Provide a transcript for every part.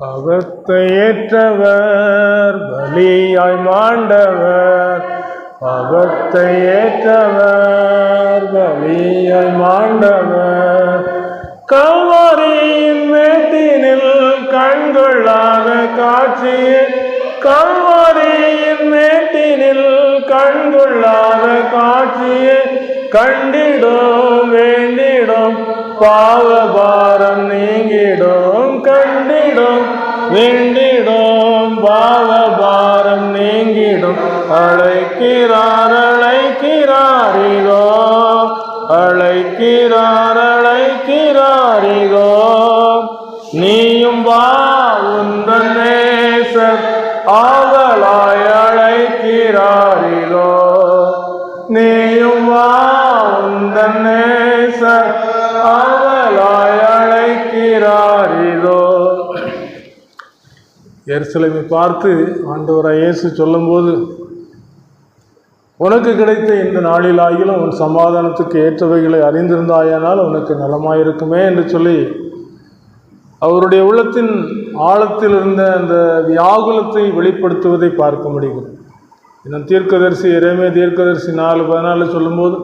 பாவத்தை ஏற்றவர் பலியாய் மாண்டவர், பாவத்தை ஏற்றவர் பலியாய் மாண்டவர். கல்வாரியின் மேட்டினில் கண்கொள்ளாத காட்சியை, கல்வாரியின் மேட்டினில் கண்கொள்ளாத காட்சியை கண்டிடும் வேண்டிடும், பாவபாரம் நீங்கிடும். கண்டிடும் வேண்டிடும், பாவபாரம் நீங்கிடும். அழைக்கிறார் அழைக்கிறாரிகோ, அழைக்கிறார் அழைக்கிறாரிகோ. நீயும் வா உந்தன் நேசர் ஆவலாய் அழைக்கிறாரிகோ. நீயும் வா உந்தன் நேசர் ஆவலாய் அழைக்கிறாரிகோ. எருசலேமை பார்த்து ஆண்டவராய் இயேசு சொல்லும்போது, உனக்கு கிடைத்த இந்த நாளில் ஆகிலும் உன் சமாதானத்துக்கு ஏற்றவைகளை அறிந்திருந்தாயானால் உனக்கு நலமாயிருக்குமே என்று சொல்லி அவருடைய உள்ளத்தின் ஆழத்தில் இருந்த அந்த வியாகுலத்தை வெளிப்படுத்துவதை பார்க்க முடிகிறது. இன்னும் தீர்க்கதரிசி எரேமியா தீர்க்கதரிசி 4:14 சொல்லும்போது,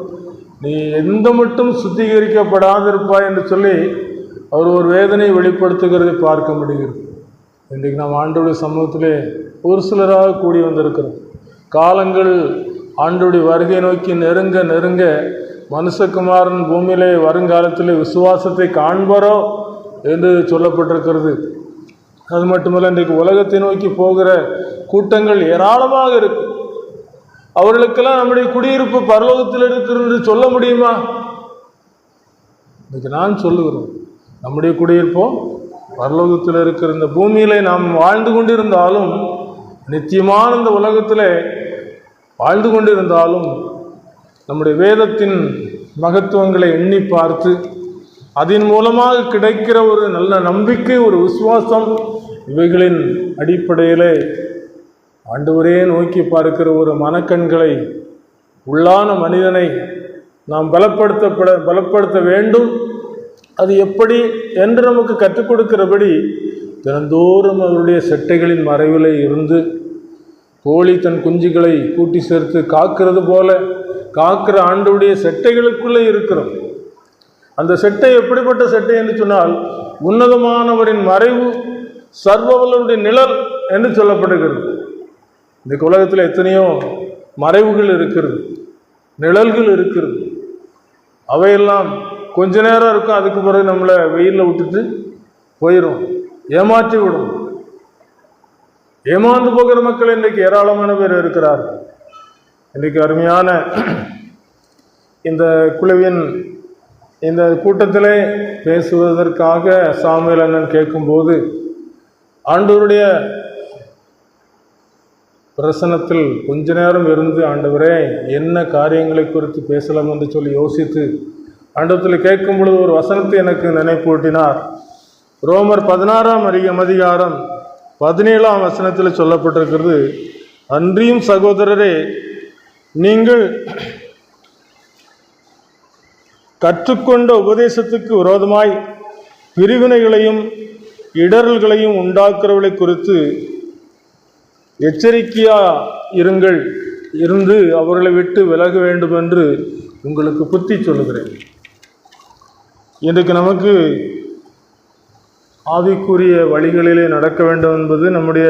நீ எந்த மட்டும் சுத்திகரிக்கப்படாதிருப்பாய் என்று சொல்லி அவர் ஒரு வேதனை வெளிப்படுத்துகிறதை பார்க்க முடிகிறது. இன்றைக்கு நாம் ஆண்டவருடைய சமூகத்திலே ஒரு சிலராக கூடி வந்திருக்கிறோம். காலங்கள் ஆண்டவருடைய வருகை நோக்கி நெருங்க நெருங்க மனுஷகுமாரன் பூமியிலே வருங்காலத்திலே விசுவாசத்தை காண்பாரோ என்று சொல்லப்பட்டிருக்கிறது. அது மட்டுமல்ல, இன்றைக்கு உலகத்தை நோக்கி போகிற கூட்டங்கள் ஏராளமாக இருக்கு. அவர்களுக்கெல்லாம் நம்முடைய குடியிருப்பு பரலோகத்தில் இருக்கிறது சொல்ல முடியுமா? இன்னைக்கு நான் சொல்லுகிறோம், நம்முடைய குடியிருப்போம் பரலோகத்தில் இருக்கிற இந்த பூமியிலே நாம் வாழ்ந்து கொண்டிருந்தாலும், நித்தியமான இந்த உலகத்தில் வாழ்ந்து கொண்டிருந்தாலும், நம்முடைய வேதத்தின் மகத்துவங்களை எண்ணி பார்த்து அதன் மூலமாக கிடைக்கிற ஒரு நல்ல நம்பிக்கை, ஒரு விசுவாசம், இவைகளின் அடிப்படையிலே ஆண்டவரே நோக்கி பார்க்கிற ஒரு மனக்கண்களை உள்ளான மனிதனை நாம் பலப்படுத்த வேண்டும். அது எப்படி என்று நமக்கு கற்றுக் கொடுக்கிறபடி தினந்தோறும் அவருடைய செட்டைகளின் மறைவில் இருந்து கோழி தன் குஞ்சுகளை கூட்டி சேர்த்து காக்கிறது போல காக்கிற ஆண்டவருடைய செட்டைகளுக்குள்ளே இருக்கிறோம். அந்த செட்டை எப்படிப்பட்ட செட்டை என்று சொன்னால், உன்னதமானவரின் மறைவு, சர்வவல்லவருடைய நிழல் என்று சொல்லப்படுகிறது. இந்த உலகத்தில் எத்தனையோ மறைவுகள் இருக்கிறது, நிழல்கள் இருக்கிறது. அவையெல்லாம் கொஞ்ச நேரம் இருக்கும், அதுக்கு பிறகு நம்மளை வெயிலில் விட்டுட்டு போயிடும், ஏமாற்றி விடும். ஏமாந்து போகிற மக்கள் இன்றைக்கு ஏராளமான பேர் இருக்கிறார். இன்றைக்கு அருமையான இந்த குழுவின் இந்த கூட்டத்திலே பேசுவதற்காக சாமுவேல் அண்ணன் கேட்கும்போது, ஆண்டவருடைய பிரசனத்தில் கொஞ்ச நேரம் இருந்து, ஆண்டவரே என்ன காரியங்களை குறித்து பேசலாம் என்று சொல்லி யோசித்து ஆண்டவத்தில் கேட்கும் பொழுது ஒரு வசனத்தை எனக்கு நினைப்பூட்டினார். ரோமர் 16ஆம் அதிகாரம் 17ஆம் வசனத்தில் சொல்லப்பட்டிருக்கிறது, அன்றியும் சகோதரரே, நீங்கள் கற்றுக்கொண்ட உபதேசத்துக்கு விரோதமாய் பிரிவினைகளையும் இடரல்களையும் உண்டாக்குறவர்களை குறித்து எச்சரிக்கையா இருந்து அவர்களை விட்டு விலக வேண்டும் என்று உங்களுக்கு புத்தி சொல்லுகிறேன். இன்றைக்கு நமக்கு ஆவிக்குரிய வழிகளிலே நடக்க வேண்டும் என்பது நம்முடைய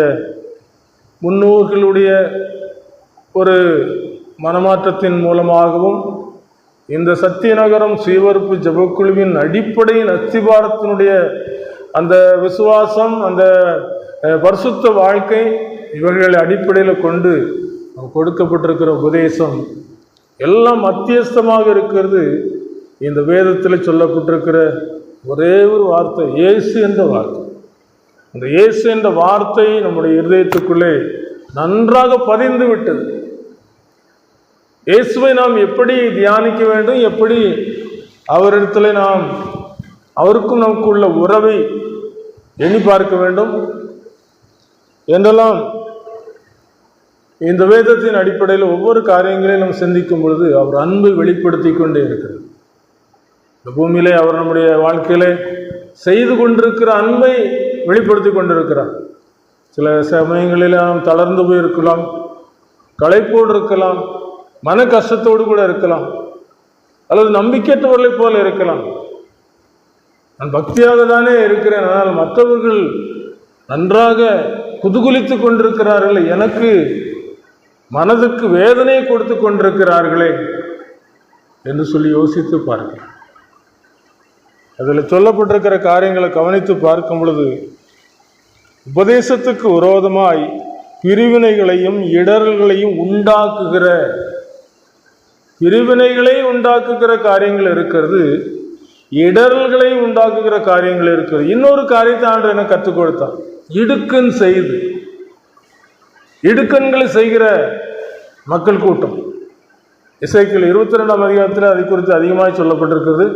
முன்னோர்களுடைய ஒரு மனமாற்றத்தின் மூலமாகவும், இந்த சத்தியநகரம் சீவர்ப்பு ஜெபக்குழுவின் அடிப்படையின் அஸ்திபாரத்தினுடைய அந்த விசுவாசம், அந்த பரிசுத்த வாழ்க்கை, இவர்களை அடிப்படையில் கொண்டு கொடுக்கப்பட்டிருக்கிற உபதேசம் எல்லாம் மத்தியஸ்தமாக இருக்கிறது. இந்த வேதத்தில் சொல்லப்பட்டிருக்கிற ஒரே ஒரு வார்த்தை, இயேசு என்ற வார்த்தை. அந்த இயேசு என்ற வார்த்தை நம்முடைய இருதயத்துக்குள்ளே நன்றாக பதிந்து விட்டது. இயேசுவை நாம் எப்படி தியானிக்க வேண்டும், எப்படி அவரிடத்தில் நாம் அவருக்கும் நமக்கு உள்ள உறவை எண்ணி பார்க்க வேண்டும் என்றெல்லாம் இந்த வேதத்தின் அடிப்படையில் ஒவ்வொரு காரியங்களையும் நாம் சிந்திக்கும் பொழுது அவர் அன்பை வெளிப்படுத்தி கொண்டே இருக்கிறது. இந்த பூமியிலே அவர் நம்முடைய வாழ்க்கையிலே செய்து கொண்டிருக்கிற அன்பை வெளிப்படுத்தி கொண்டிருக்கிறார். சில சமயங்களில் நாம் தளர்ந்து போயிருக்கலாம், களைப்போடு இருக்கலாம், மன கஷ்டத்தோடு கூட இருக்கலாம், அல்லது நம்பிக்கையற்றவர்களைப் போல இருக்கலாம். நான் பக்தியாக தானே இருக்கிறேன், ஆனால் மற்றவர்கள் நன்றாக குதூகலித்து கொண்டிருக்கிறார்கள், எனக்கு மனதுக்கு வேதனை கொடுத்து கொண்டிருக்கிறார்களே என்று சொல்லி யோசித்து பார்க்கிறேன். அதில் சொல்லப்பட்டிருக்கிற காரியங்களை கவனித்து பார்க்கும் பொழுது, உபதேசத்துக்கு விரோதமாய் பிரிவினைகளையும் இடர்களையும் உண்டாக்குகிற காரியங்கள் இருக்கிறது, இடர்களை உண்டாக்குகிற காரியங்கள் இருக்கிறது. இன்னொரு காரியத்தை ஆண்டவர் எனக்கு கற்றுக் கொடுத்தார். இடுக்கண்களை செய்கிற மக்கள் கூட்டம். எசேக்கியேல் 22ஆம் அதிகாரத்தில் அதை குறித்து அதிகமாக சொல்லப்பட்டிருக்கிறது.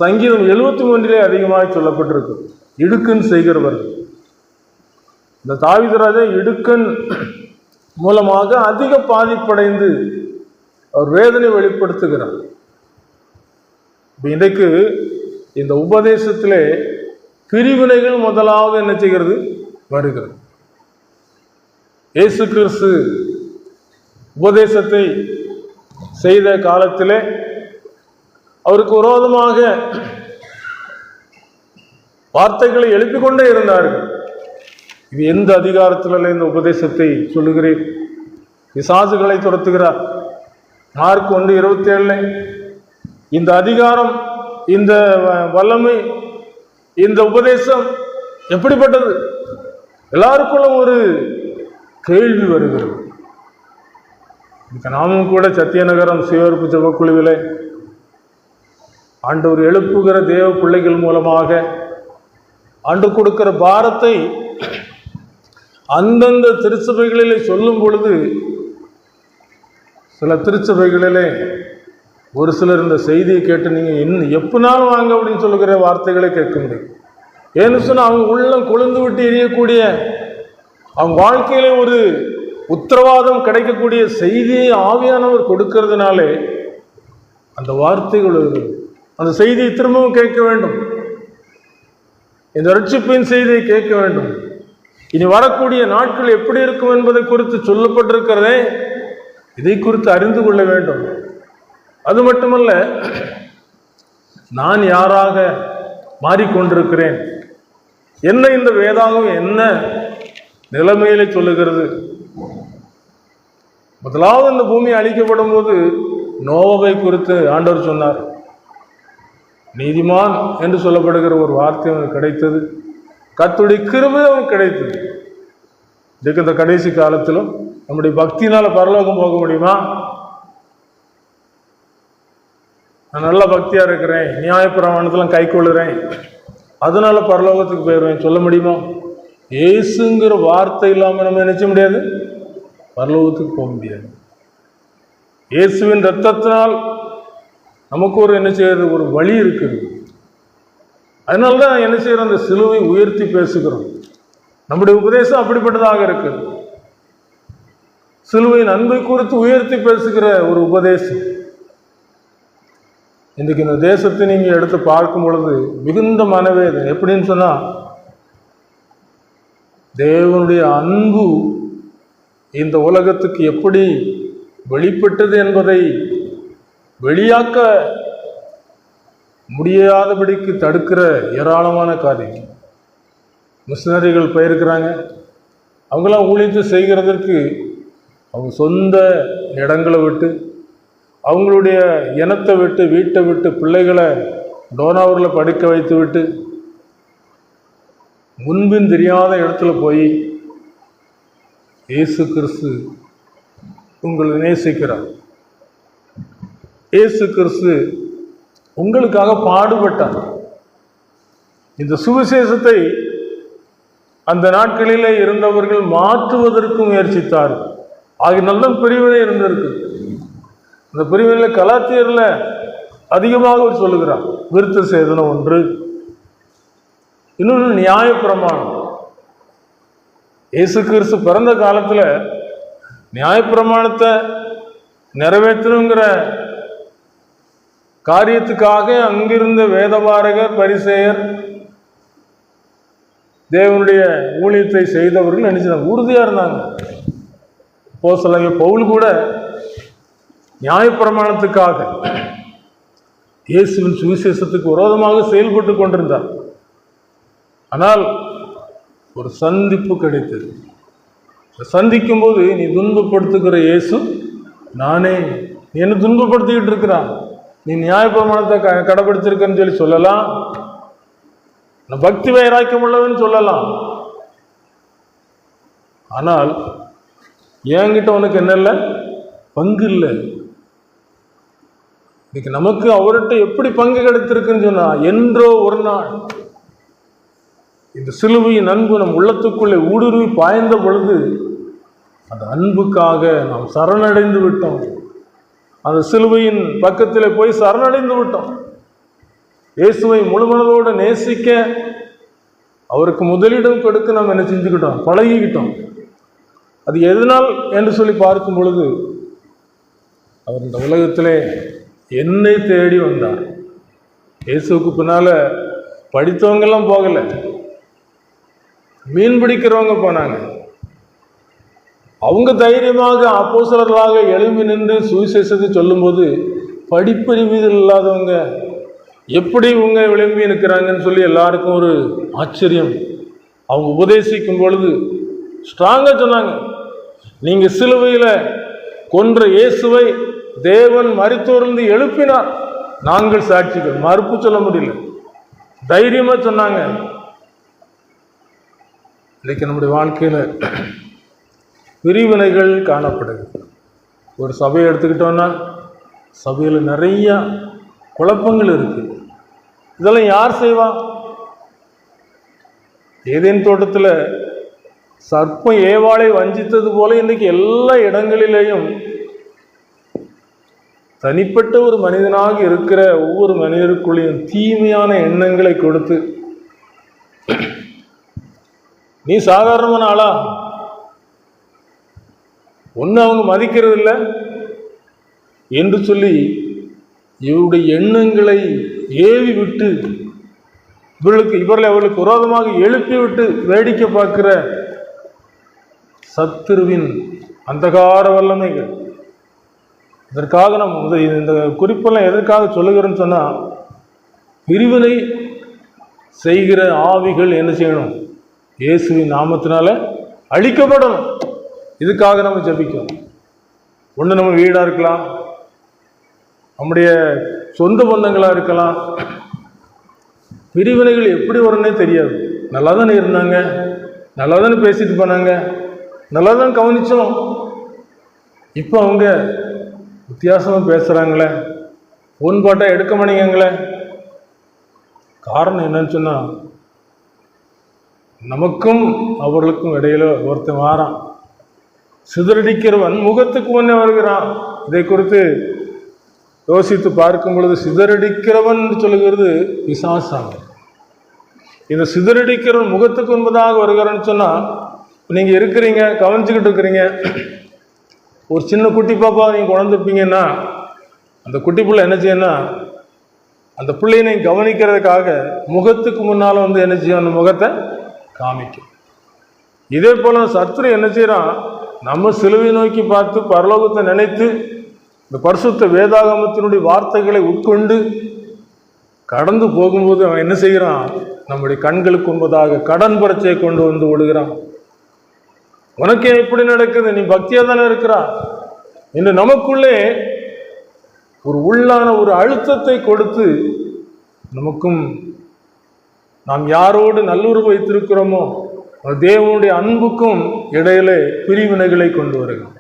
சங்கீதம் 73 அதிகமாக சொல்லப்பட்டிருக்கிறது. இடுக்கண் செய்கிறவர்கள். இந்த தாவீது ராஜா இடுக்கண் மூலமாக அதிக பாதிப்படைந்து அவர் வேதனை வெளிப்படுத்துகிறார். இன்றைக்கு இந்த உபதேசத்திலே பிரிவினைகள் முதலாவது என்ன செய்கிறது? வருகிறது. இயேசு கிறிஸ்து உபதேசத்தை செய்த காலத்திலே அவருக்கு விரோதமாக வார்த்தைகளை எழுப்பிக் கொண்டே இருந்தார்கள். இது எந்த அதிகாரத்தில் இந்த உபதேசத்தை சொல்லுகிறேன்? பிசாசுகளை துரத்துகிறார். மார்க் 1:27 இந்த அதிகாரம், இந்த வல்லமை, இந்த உபதேசம் எப்படிப்பட்டது? எல்லாருக்குள்ள ஒரு கேள்வி வருகிறது. நாமும் கூட சத்தியநகரம் சுயறுப்பு ஜெபக்குழுவிலே ஆண்டவர் எழுப்புகிற தேவ பிள்ளைகள் மூலமாக ஆண்டு கொடுக்கிற பாரத்தை அந்தந்த திருச்சபைகளிலே சொல்லும் பொழுது, சில திருச்சபைகளிலே ஒரு சிலர் இந்த செய்தியை கேட்டு நீங்கள் எப்பனாலும் வாங்க அப்படின்னு சொல்லுகிற வார்த்தைகளை கேட்க முடியும். ஏன்னு சொன்னால் அவங்க உள்ளம் கொழுந்து விட்டு எரியக்கூடிய, அவங்க வாழ்க்கையிலே ஒரு உத்தரவாதம் கிடைக்கக்கூடிய செய்தியை ஆவியானவர் கொடுக்கிறதுனாலே அந்த வார்த்தைகள், அந்த செய்தியை திரும்பவும் கேட்க வேண்டும். இந்த ரட்சிப்பின் செய்தியை கேட்க வேண்டும். இனி வரக்கூடிய நாட்கள் எப்படி இருக்கும் என்பதை குறித்து சொல்லப்பட்டிருக்கிறதே, இதை குறித்து அறிந்து கொள்ள வேண்டும். அது மட்டுமல்ல, நான் யாராக மாறிக்கொண்டிருக்கிறேன், என்ன இந்த வேதாகம் என்ன நிலைமையிலே சொல்லுகிறது? முதலாவது இந்த பூமி அழிக்கப்படும் போது நோவாவை குறித்து ஆண்டவர் சொன்னார். நீதிமான் என்று சொல்லப்படுகிற ஒரு வார்த்தை அவனுக்கு கிடைத்தது. கர்த்தருடைய கிருபை அவனுக்கு கிடைத்தது. இதுக்கு இந்த கடைசி காலத்திலும் நம்முடைய பக்தியினால பரலோகம் போக முடியுமா? நான் நல்ல பக்தியா இருக்கிறேன், நியாயப்பிரமாணத்தெல்லாம் கை கொள்ளுறேன், அதனால பரலோகத்துக்கு போயிடுவேன் சொல்ல முடியுமா? இயேசுங்கிற வார்த்தை இல்லாமல் நம்ம நினைச்ச முடியாது, பரலோகத்துக்கு போக முடியாது. இயேசுவின் இரத்தத்தினால் நமக்கு ஒரு என்ன செய்யறது, ஒரு வழி இருக்குது. அதனால்தான் என்ன செய்யறோம், அந்த சிலுவை உயர்த்தி பேசுகிறோம். நம்முடைய உபதேசம் அப்படிப்பட்டதாக இருக்குது. சிலுவையின் அன்பை குறித்து உயர்த்தி பேசுகிற ஒரு உபதேசம். இன்றைக்கு இந்த தேசத்தை நீங்க எடுத்து பார்க்கும் பொழுது மிகுந்த மனவேதனை. எப்படின்னு சொன்னா, தேவனுடைய அன்பு இந்த உலகத்துக்கு எப்படி வெளிப்பட்டது என்பதை வெளியாக்க முடியாதபடிக்கு தடுக்கிற ஏராளமான காரியம். மிஷினரிகள் போயிருக்கிறாங்க. அவங்களாம் ஊழியத்தை செய்கிறதற்கு அவங்க சொந்த இடங்களை விட்டு, அவங்களுடைய இனத்தை விட்டு, வீட்டை விட்டு, பிள்ளைகளை டோனாவூரில் படிக்க வைத்து விட்டு, முன்பின் தெரியாத இடத்துல போய் இயேசு கிறிஸ்து உங்களை நேசிக்கிறார், இயேசு கிறிஸ்து உங்களுக்காக பாடுபட்டார். இந்த சுவிசேஷத்தை அந்த நாட்களிலே இருந்தவர்கள் மாற்றுவதற்கு முயற்சித்தார். ஆகிய நல்ல பிரிவினை இருந்திருக்கு. அந்த பிரிவினையில் கலாத்தியரில் அதிகமாக அவர் சொல்லுகிறார். விருத்த சேதனம் ஒன்று, இன்னொன்று நியாயப்பிரமாணம். இயேசு கிறிஸ்து பிறந்த காலத்தில் நியாயப்பிரமாணத்தை நிறைவேற்றணுங்கிற காரியத்துக்காக அங்கிருந்த வேதபாரகர், பரிசேயர், தேவனுடைய ஊழியத்தை செய்தவர்கள் நினைச்சாங்க, உறுதியாக இருந்தாங்க. அப்போஸ்தலனாகிய பவுல் கூட நியாயப்பிரமாணத்துக்காக இயேசுவின் சுவிசேஷத்துக்கு விரோதமாக செயல்பட்டு கொண்டிருந்தார். ஆனால் ஒரு சந்திப்பு கிடைத்தது. சந்திக்கும் போது, நீ துன்பப்படுத்துகிற இயேசு நானே, நீ என்ன துன்பப்படுத்திக்கிட்டு இருக்கிறான், நீ நியாயப்பிரமாணத்தை கடைபிடிச்சிருக்கன்னு சொல்லி சொல்லலாம், நான் பக்தி வைராக்கியம் உள்ளவன்னு சொல்லலாம். ஆனால் என்கிட்ட உனக்கு என்ன இல்லை, பங்கு இல்லை. இன்னைக்கு நமக்கு அவர்கிட்ட எப்படி பங்கு கிடைத்திருக்குன்னு சொன்னா, என்றோ ஒரு நாள் இந்த சிலுவையின் அன்பு நம் உள்ளத்துக்குள்ளே ஊடுருவி பாய்ந்த பொழுது அந்த அன்புக்காக நாம் சரணடைந்து விட்டோம். அந்த சிலுவையின் பக்கத்தில் போய் சரணடைந்து விட்டோம். இயேசுவை முழுமனதோடு நேசிக்க, அவருக்கு முதலிடம் கொடுக்க நாம் என்ன செஞ்சுக்கிட்டோம், பழகிக்கிட்டோம். அது எதனால் என்று சொல்லி பார்க்கும் பொழுது, அவர் இந்த உலகத்திலே என்னை தேடி வந்தார். இயேசுவுக்கு பின்னால படித்தவங்கெல்லாம் போகலை, மீன் பிடிக்கிறவங்க போனாங்க. அவங்க தைரியமாக அப்போஸ்தலர்களாக எழும்பி நின்று சுவிசேஷத்தை சொல்லும்போது, படிப்பறிவு இல்லாதவங்க எப்படி இவங்க எழும்பி நிற்கிறாங்கன்னு சொல்லி எல்லாருக்கும் ஒரு ஆச்சரியம். அவங்க உபதேசிக்கும் பொழுது ஸ்ட்ராங்காக சொன்னாங்க, நீங்கள் சிலுவையில் கொன்ற இயேசுவை தேவன் மரித்தோரிலிருந்து எழுப்பினார், நாங்கள் சாட்சிகள். மறுப்பு சொல்ல முடியல, தைரியமாக சொன்னாங்க. இன்றைக்கு நம்முடைய வாழ்க்கையில் பிரிவினைகள் காணப்படுது. ஒரு சபையை எடுத்துக்கிட்டோன்னா, சபையில் நிறைய குழப்பங்கள் இருக்குது. இதெல்லாம் யார் செய்வா? ஏதேன் தோட்டத்தில் சர்ப்பம் ஏவாளை வஞ்சித்தது போல இன்றைக்கு எல்லா இடங்களிலேயும் தனிப்பட்ட ஒரு மனிதனாக இருக்கிற ஒவ்வொரு மனிதருக்குள்ளேயும் தீமையான எண்ணங்களை கொடுத்து, நீ சாதாரணமான ஆளா, ஒன்று அவங்க மதிக்கிறது இல்லை என்று சொல்லி இவருடைய எண்ணங்களை ஏவி விட்டு இவர்களை அவர்களுக்கு விரோதமாக எழுப்பி விட்டு வேடிக்கை பார்க்கிற சத்துருவின் அந்தகார வல்லமைகள். இதற்காக நம்ம இந்த குறிப்பெல்லாம் எதற்காக சொல்லுகிறேன்னு சொன்னால், பிரிவினை செய்கிற ஆவிகள் என்ன செய்யணும், இயேசுவின் நாமத்தினால அழிக்கப்படணும். இதுக்காக நம்ம ஜெபிக்கணும். ஒன்று நம்ம வீடாக இருக்கலாம், நம்முடைய சொந்த பந்தங்களாக இருக்கலாம். பிரிவினைகள் எப்படி வரும்னே தெரியாது. நல்லா தானே இருந்தாங்க, நல்லா தானே பேசிட்டு போனாங்க, நல்லா தான் கவனித்தோம், இப்போ அவங்க வித்தியாசமாக பேசுகிறாங்களே, ஃபோன் பாட்டா எடுக்க மாட்டேங்களே. காரணம் என்னன்னு சொன்னால், நமக்கும் அவர்களுக்கும் இடையில ஒருத்தன் வாரான், சிதறடிக்கிறவன் முகத்துக்கு முன்னே வருகிறான். இதை குறித்து யோசித்து பார்க்கும் பொழுது, சிதறடிக்கிறவன் சொல்லுகிறது பிசாசாக. இந்த சிதறடிக்கிறவன் முகத்துக்கு முன்பதாக வருகிறான்னு சொன்னால், நீங்கள் இருக்கிறீங்க, கவனிச்சுக்கிட்டு இருக்கிறீங்க, ஒரு சின்ன குட்டி பாப்பா நீங்கள் குழந்திருப்பீங்கன்னா, அந்த குட்டி பிள்ளை என்ன செய்யணும்னா, அந்த பிள்ளையை நீங்கள் கவனிக்கிறதுக்காக முகத்துக்கு முன்னால் வந்து என்ன செய்யும், அந்த முகத்தை காமிக்கும். இதே போல் சத்துரு என்ன செய்கிறான், நம்ம சிலுவை நோக்கி பார்த்து பரலோகத்தை நினைத்து இந்த பரிசுத்த வேதாகமத்தினுடைய வார்த்தைகளை உட்கொண்டு கடந்து போகும்போது அவன் என்ன செய்கிறான், நம்முடைய கண்களுக்கு முன்பதாக கடன் பரீட்சையை கொண்டு வந்து விடுகிறான். உனக்கு எப்படி நடக்குது, நீ பக்தியாக தானே இருக்கிறா என்று நமக்குள்ளே ஒரு உள்ளான ஒரு அழுத்தத்தை கொடுத்து, நமக்கும் நாம் யாரோடு நல்லுறவு வைத்திருக்கிறோமோ தேவனுடைய அன்புக்கும் இடையிலே பிரிவினைகளை கொண்டு வருகிறோம்.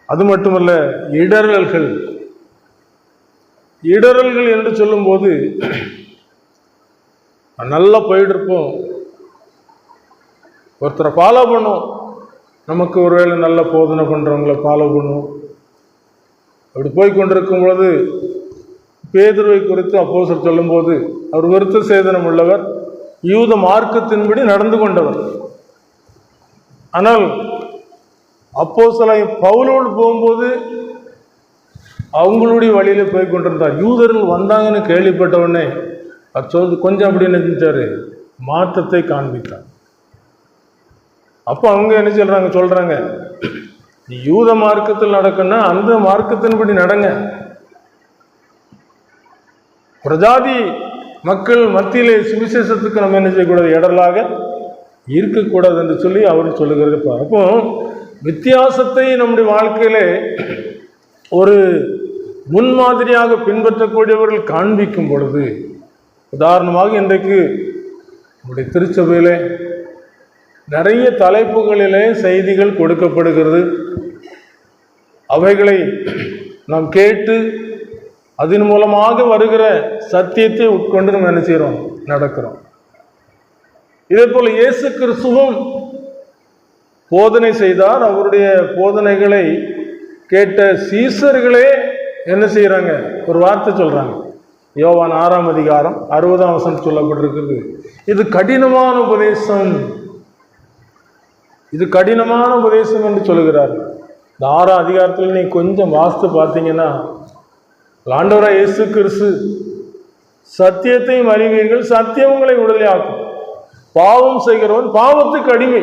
அது மட்டுமல்ல, இடரல்கள் என்று சொல்லும்போது, நல்லா போயிட்டு இருப்போம், ஒருத்தரை ஃபாலோ பண்ணுவோம், நமக்கு ஒருவேளை நல்ல போதனை பண்ணுறவங்கள ஃபாலோ பண்ணுவோம். அப்படி போய் கொண்டிருக்கும் பொழுது பேதுருவை குறித்து அப்போஸ்தலர் சொல்லும்போது, அவர் விருத்த சேதனம் உள்ளவர், யூத மார்க்கத்தின்படி நடந்து கொண்டவர். ஆனால் அப்போஸ்தலர் பவுலோடு போகும்போது அவங்களுடைய வழியில் போய் கொண்டிருந்தார். யூதர்கள் வந்தாங்கன்னு கேள்விப்பட்டவுடனே அது சொல்றது கொஞ்சம் அப்படி என்ன செஞ்சாரு, மாற்றத்தை காண்பித்தார். அப்போ அவங்க என்ன சொல்றாங்க, யூத மார்க்கத்தில் நடக்குன்னா அந்த மார்க்கத்தின்படி நடங்க, பிரஜாதி மக்கள் மத்தியிலே சுவிசேஷத்துக்கு நம்ம என்ன செய்யக்கூடாது, இடரலாக இருக்கக்கூடாது என்று சொல்லி அவர் சொல்லுகிறது. அப்போ வித்தியாசத்தை நம்முடைய வாழ்க்கையிலே ஒரு முன்மாதிரியாக பின்பற்றக்கூடியவர்கள் காண்பிக்கும் பொழுது, உதாரணமாக இன்றைக்கு நம்முடைய திருச்சபையிலே நிறைய தலைப்புகளிலே செய்திகள் கொடுக்கப்படுகிறது. அவைகளை நாம் கேட்டு அதன் மூலமாக வருகிற சத்தியத்தை உட்கொண்டு நம்ம என்ன செய்கிறோம், நடக்கிறோம். இதே போல இயேசு கிறிஸ்துவும் போதனை செய்தார். அவருடைய போதனைகளை கேட்ட சீசர்களே என்ன செய்யறாங்க, ஒரு வார்த்தை சொல்றாங்க. யோவான் 6ஆம் அதிகாரம் 60ஆம் வசனம் சொல்லப்பட்டிருக்கிறது, இது கடினமான உபதேசம், இது கடினமான உபதேசம் என்று சொல்லுகிறார். இந்த 6ஆம் அதிகாரத்தில் நீ கொஞ்சம் வாசித்து பார்த்தீங்கன்னா, ஆண்டவராய் இயேசு கிறிஸ்து சத்தியத்தையும் அறிவீர்கள், சத்தியம் உங்களை விடுதலையாக்கும், பாவம் செய்கிறவன் பாவத்துக்கு அடிமை.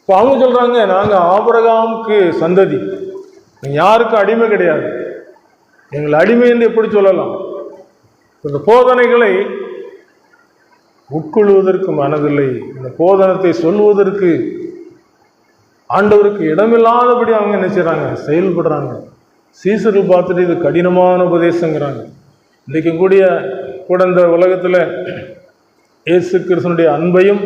அவங்க சொல்றாங்க, நாங்க ஆபிரகாமுக்கு சந்ததி, யாருக்கும் அடிமை கிடையாது, எங்கள் அடிமை என்று எப்படி சொல்லலாம்? இந்த போதனைகளை உட்கொள்வதற்கு மனதில்லை, இந்த போதனத்தை சொல்வதற்கு ஆண்டவருக்கு இடமில்லாதபடி அவங்க என்ன செய்றாங்க, செயல்படுறாங்க. சீசர்கள் பார்த்துட்டு இது கடினமான உபதேசங்கிறாங்க. இன்றைக்கு கூட இந்த உலகத்தில் இயேசு கிறிஸ்துனுடைய அன்பையும்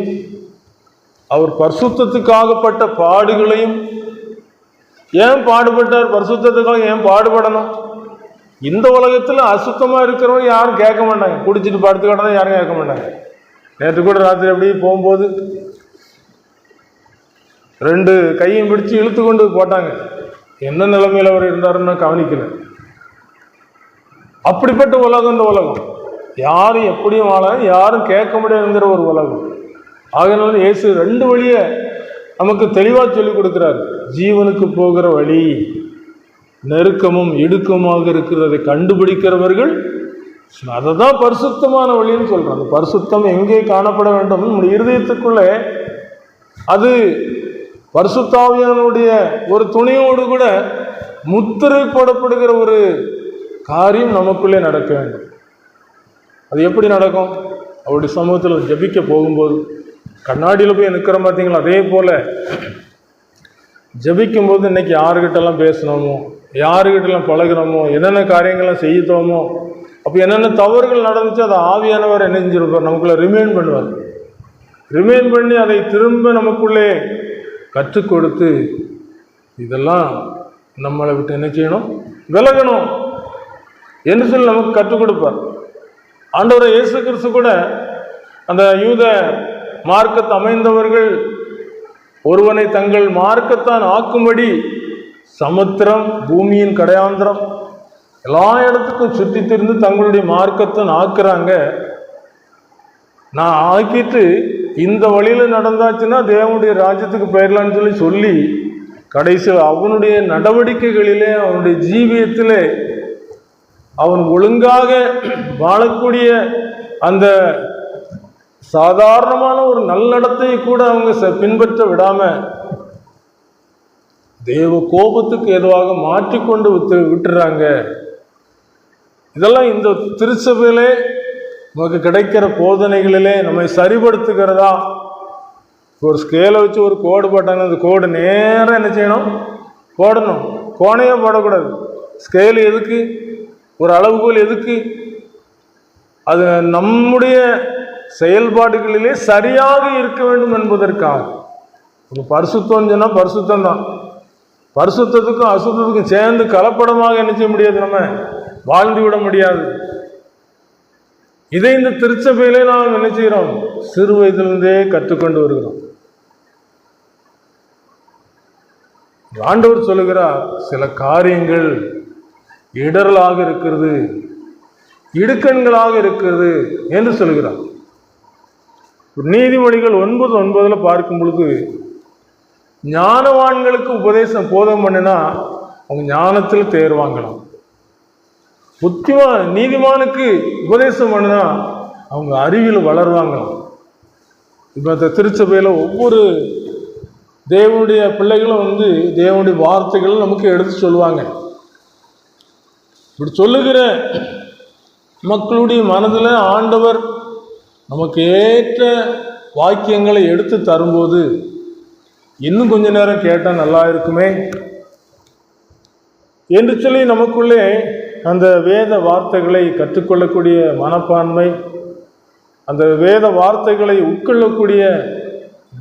அவர் பரிசுத்தத்துக்காகப்பட்ட பாடுகளையும், ஏன் பாடுபட்டார், பரிசுத்தத்துக்காக ஏன் பாடுபடணும்? இந்த உலகத்தில் அசுத்தமாக இருக்கிறவங்க யாரும் கேட்க மாட்டாங்க, குடிச்சிட்டு படுத்து கிடந்தா யாரும் கேட்க மாட்டாங்க. நேற்று கூட ராத்திரி அப்படி போகும்போது 2 கையும் பிடிச்சு இழுத்து கொண்டு போட்டாங்க. என்ன நிலைமையில் அவர் இருந்தாருன்னு கவனிக்கல. அப்படிப்பட்ட உலகம் இந்த உலகம், யாரும் எப்படியும் வாழ, யாரும் கேட்க முடியாதுங்கிற ஒரு உலகம். ஆகையினால இயேசு 2 வழியை நமக்கு தெளிவாக சொல்லி கொடுக்கிறார். ஜீவனுக்கு போகிற வழி நெருக்கமும் இடுக்கமாக இருக்கிறதை கண்டுபிடிக்கிறவர்கள் அதை தான் பரிசுத்தமான வழின்னு சொல்றாங்க. அந்த பரிசுத்தம் எங்கே காணப்பட வேண்டும், நம்முடைய இருதயத்துக்குள்ளே அது பரிசுத்தாவியானுடைய ஒரு துணையோடு கூட முத்திரை போடப்படுகிற ஒரு காரியம் நமக்குள்ளே நடக்க வேண்டும். அது எப்படி நடக்கும்? அவருடைய சமூகத்தில் ஜெபிக்க போகும்போது கண்ணாடியில் போய் நிற்கிற பார்த்தீங்களா, அதே போல் ஜெபிக்கும்போது இன்னைக்கு யாருக்கிட்டெல்லாம் பேசணுமோ, யாருக்கிட்டெல்லாம் பழகிறோமோ, என்னென்ன காரியங்கள்லாம் செய்யத்தோமோ, அப்போ என்னென்ன தவறுகள் நடந்துச்சு அதை ஆவியானவர் என்ன செஞ்சிருப்பார், நமக்குள்ளே ரிமைண்ட் பண்ணுவார். ரிமைண்ட் பண்ணி அதை திரும்ப நமக்குள்ளே கற்றுக் கொடுத்து, இதெல்லாம் நம்மளை விட்டு என்ன செய்யணும், விலகணும் என்று சொல்லி நமக்கு கற்றுக் கொடுப்பார். ஆண்டவரை இயேசு கிறிஸ்து கூட அந்த யூத மார்க்கத்தை அமைந்தவர்கள் ஒருவனை தங்கள் மார்க்கத்தான் ஆக்கும்படி சமுத்திரம், பூமியின் கடையாந்திரம் எல்லா இடத்துக்கும் சுற்றி திரிந்து தங்களுடைய மார்க்கத்தான் ஆக்குறாங்க. நான் ஆக்கிட்டு இந்த வழியில் நடந்தாச்சுன்னா தேவனுடைய ராஜ்யத்துக்கு போயிடலான்னு சொல்லி கடைசியில் அவனுடைய நடவடிக்கைகளிலே, அவனுடைய ஜீவியத்திலே அவன் ஒழுங்காக வாழக்கூடிய அந்த சாதாரணமான ஒரு நல்லடத்தை கூட அவங்க பின்பற்ற விடாம தேவ கோபத்துக்கு ஏதுவாக மாற்றிக்கொண்டு விட்டுறாங்க. இதெல்லாம் இந்த திருச்சபையிலே நமக்கு கிடைக்கிற போதனைகளிலே நம்மை சரிபடுத்துகிறதா? ஒரு ஸ்கேலை வச்சு ஒரு கோடு போட்டாங்க, அந்த கோடு நேரம் என்ன செய்யணும், போடணும், கோணையே போடக்கூடாது. ஸ்கேல் எதுக்கு, ஒரு அளவுகோல் எதுக்கு? அது நம்முடைய செயல்பாடுகளிலே சரியாக இருக்க வேண்டும் என்பதற்காக. இப்போ பரிசுத்தம் சொன்னால் பரிசுத்தம் தான், பரிசுத்தத்துக்கும் அசுத்தத்துக்கும் சேர்ந்து கலப்படமாக என்ன செய்ய முடியாது, நம்ம வாழ்ந்து விட முடியாது. இதை இந்த திருச்சபையிலே நாம் என்ன செய்கிறோம், சிறு வயதிலிருந்தே கற்றுக்கொண்டு வருகிறோம். ஆண்டவர் சொல்லுகிறார், சில காரியங்கள் இடரலாக இருக்கிறது, இடுக்கண்களாக இருக்கிறது என்று சொல்கிறார். நீதிமொழிகள் 9:9 பார்க்கும் பொழுது, ஞானவான்களுக்கு உபதேசம் போதம் பண்ணினா அவங்க ஞானத்தில் தேர்வாங்கலாம். நீதிமானுக்கு உபதேசம் பண்ணினா அவங்க அறிவில் வளருவாங்க. இப்போ இந்த திருச்சபையில் ஒவ்வொரு தேவனுடைய பிள்ளைகளும் தேவனுடைய வார்த்தைகளும் நமக்கு எடுத்து சொல்லுவாங்க. இப்படி சொல்லுகிற மக்களுடைய மனதில் ஆண்டவர் நமக்கு ஏற்ற வாக்கியங்களை எடுத்து தரும்போது இன்னும் கொஞ்ச நேரம் கேட்டால் நல்லா இருக்குமே என்று சொல்லி நமக்குள்ளே அந்த வேத வார்த்தைகளை கற்றுக்கொள்ளக்கூடிய மனப்பான்மை, அந்த வேத வார்த்தைகளை உட்கொள்ளக்கூடிய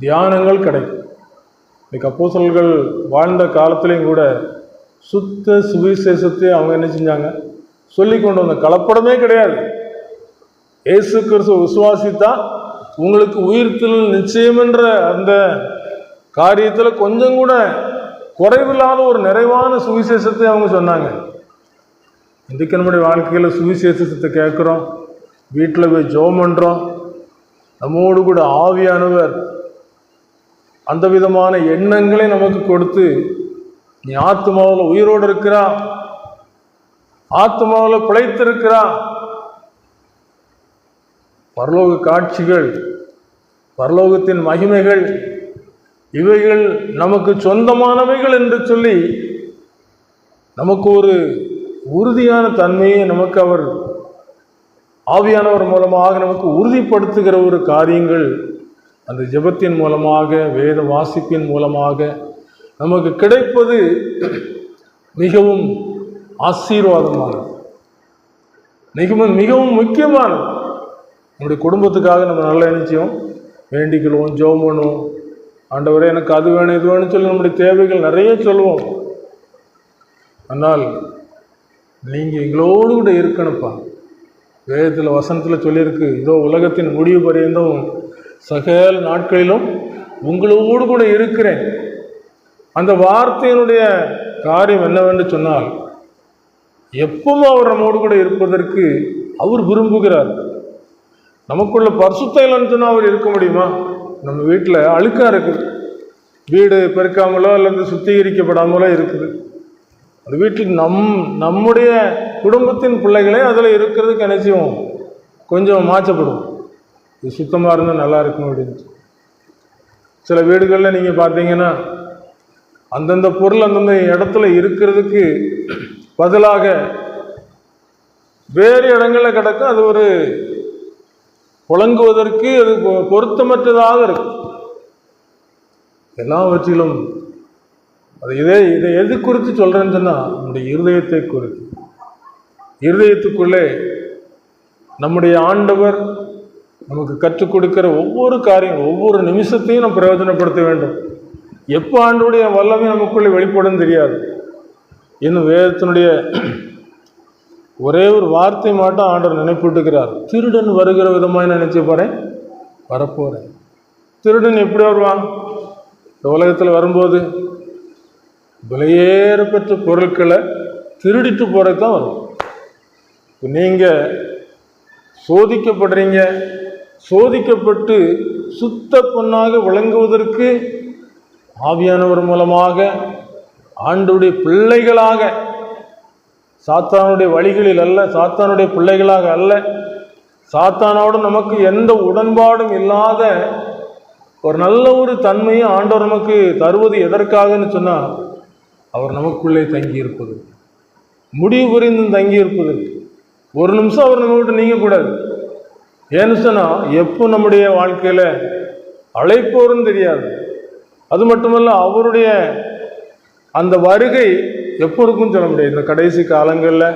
தியானங்கள் கிடைக்கும். இன்னைக்கு அப்போஸ்தலர்கள் வாழ்ந்த காலத்திலையும் கூட சுத்த சுவிசேஷத்தை அவங்க என்ன செஞ்சாங்க, சொல்லி கொண்டு வந்த கலப்படமே கிடையாது. இயேசு கிறிஸ்துவ விசுவாசித்தா உங்களுக்கு உயிர்த்தல் நிச்சயம் என்ற அந்த காரியத்தில் கொஞ்சம் கூட குறைவில்லாத ஒரு நிறைவான சுவிசேஷத்தை அவங்க சொன்னாங்க. இன்றைக்கு நம்முடைய வாழ்க்கையில் சுவிசேஷத்தை கேட்குறோம், வீட்டில் போய் ஜெபம் பண்ணுறோம், நம்மோடு கூட ஆவியானவர் அந்த விதமான எண்ணங்களை நமக்கு கொடுத்து நீ ஆத்மாவில் உயிரோடு இருக்கிறா, ஆத்மாவில் பிழைத்திருக்கிறா, பரலோக காட்சிகள், பரலோகத்தின் மகிமைகள் இவைகள் நமக்கு சொந்தமானவைகள் என்று சொல்லி நமக்கு ஒரு உறுதியான தன்மையை நமக்கு அவர் ஆவியானவர் மூலமாக நமக்கு உறுதிப்படுத்துகிற ஒரு காரியங்கள் அந்த ஜெபத்தின் மூலமாக, வேத வாசிப்பின் மூலமாக நமக்கு கிடைப்பது மிகவும் ஆசீர்வாதமானது, மிகவும் முக்கியமானது. நம்முடைய குடும்பத்துக்காக நம்ம நல்ல நிச்சயம் வேண்டிக்கொள்வோம், ஜெபம் பண்ணுவோம். ஆண்டவரே எனக்கு அது வேணும் இது வேணும்னு சொல்லி நம்முடைய தேவைகள் நிறைய சொல்லுவோம். ஆனால் நீங்கள் எங்களோடு கூட இருக்கணும்ப்பா. வேதத்தில் வசனத்தில் சொல்லியிருக்கு, இதோ உலகத்தின் முடிவு பரியந்தம் சகல நாட்களிலும் உங்களோடு கூட இருக்கிறேன். அந்த வார்த்தையினுடைய காரியம் என்னவென்று சொன்னால், எப்பவும் அவர் நம்மோடு கூட இருப்பதற்கு அவர் விரும்புகிறார். நமக்குள்ள பரிசுத்தம் இல்லைன்னு சொன்னால் அவர் இருக்க முடியுமா? நம்ம வீட்டில் அழுக்காக இருக்குது, வீடு பெருக்காமலோ அல்லது சுத்திகரிக்கப்படாமலோ இருக்குது. அந்த வீட்டில் நம்முடைய குடும்பத்தின் பிள்ளைகளே அதில் இருக்கிறதுக்கு நினைச்சோம் கொஞ்சம் மாற்றப்படும். இது சுத்தமாக இருந்தால் நல்லா இருக்கும் அப்படின்னு. சில வீடுகளில் நீங்கள் பார்த்தீங்கன்னா அந்தந்த பொருள் அந்தந்த இடத்துல இருக்கிறதுக்கு பதிலாக வேறு இடங்களில் கிடக்கும். அது ஒரு புழங்குவதற்கு அது பொருத்தமற்றதாக இருக்கும். எல்லாவற்றிலும் அது இதை எது குறித்து சொல்கிறேன்னு சொன்னால், நம்முடைய இருதயத்தை குறித்து. இருதயத்துக்குள்ளே நம்முடைய ஆண்டவர் நமக்கு கற்றுக் கொடுக்கிற ஒவ்வொரு காரியம், ஒவ்வொரு நிமிஷத்தையும் நம்ம பிரயோஜனப்படுத்த வேண்டும். எப்போ ஆண்டோடைய வல்லமை நமக்குள்ளே வெளிப்படும் தெரியாது. இன்னும் வேதத்தினுடைய ஒரே ஒரு வார்த்தை மட்டும் ஆண்டவர் நினைப்பட்டுக்கிறார், திருடன் வருகிற விதமாக நினைச்சு போகிறேன், வரப்போகிறேன். திருடன் எப்படி வருவான்? இந்த உலகத்தில் வரும்போது விலையேற பெற்ற பொருட்களை திருடிட்டு போகிறது தான் வரும். இப்போ நீங்கள் சோதிக்கப்படுறீங்க, சோதிக்கப்பட்டு சுத்த பொன்னாக விளங்குவதற்கு ஆவியானவர் மூலமாக ஆண்டவருடைய பிள்ளைகளாக, சாத்தானுடைய வழிகளில் அல்ல, சாத்தானுடைய பிள்ளைகளாக அல்ல, சாத்தானோடு நமக்கு எந்த உடன்பாடும் இல்லாத ஒரு நல்ல ஒரு தன்மையை ஆண்டவர் நமக்கு தருவது எதற்காகன்னு சொன்னால், அவர் நமக்குள்ளே தங்கியிருப்பது, முடிவு புரிந்தும் தங்கியிருப்பது. ஒரு நிமிஷம் அவர் நம்ம விட்டு நீங்கக்கூடாது. ஏன்னு சொன்னால் எப்போ நம்முடைய வாழ்க்கையில் அழைப்போருன்னு தெரியாது. அது மட்டுமல்ல, அவருடைய அந்த வருகை எப்போ இருக்குன்னு சொல்ல முடியாது. இந்த கடைசி காலங்களில்